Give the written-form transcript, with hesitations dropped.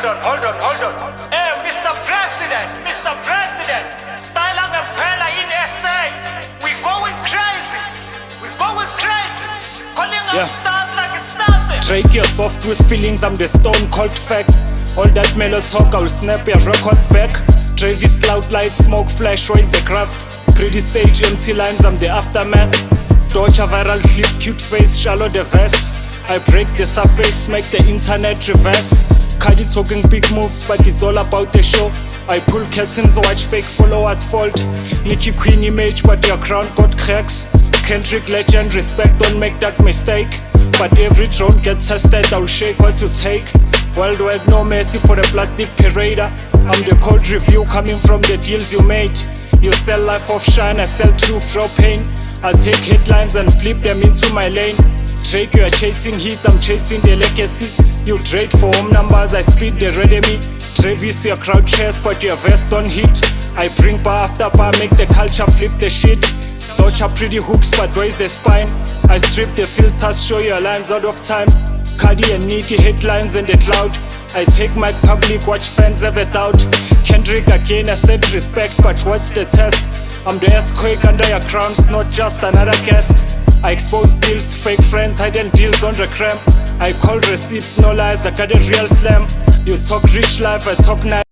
hold on. Hey, Mr. President, style and umbrella in SA. We going crazy. Calling up stars like it's nothing. Drake, you're soft with feelings, I'm the stone cold facts. All that mellow talk, I will snap your records back. Travis loud lights, smoke flash, raise the craft. Pretty stage, empty lines, I'm the aftermath. Dodge viral clips, cute face, shallow the verse. I break the surface, make the internet reverse. Cardi talking big moves, but it's all about the show. I pull curtains, watch fake followers fold. Nicki Queen image, but your crown got cracks. Kendrick legend, respect, don't make that mistake. But every drone gets tested, I'll shake what you take. Worldwide, no mercy for the plastic parader. I'm the cold review coming from the deals you made. You sell life of shine, I sell truth, draw pain. I'll take headlines and flip them into my lane. Drake, you are chasing hits, I'm chasing the legacy. You trade for home numbers, I speed the reademy. Travis, your crowd chest, but your vest don't hit. I bring bar after bar, make the culture flip the shit. Dodge are pretty hooks, but raise the spine. I strip the filters, show your lines out of time. Cardi and Nicki, headlines in the cloud. I take my public, watch fans have a doubt. Kendrick again, I said respect, but what's the test? I'm the earthquake under your crowns, not just another guest. I expose deals, fake friends, hiding deals on the cramp. I call receipts, no lies, I got a real slam. You talk rich life, I talk nice.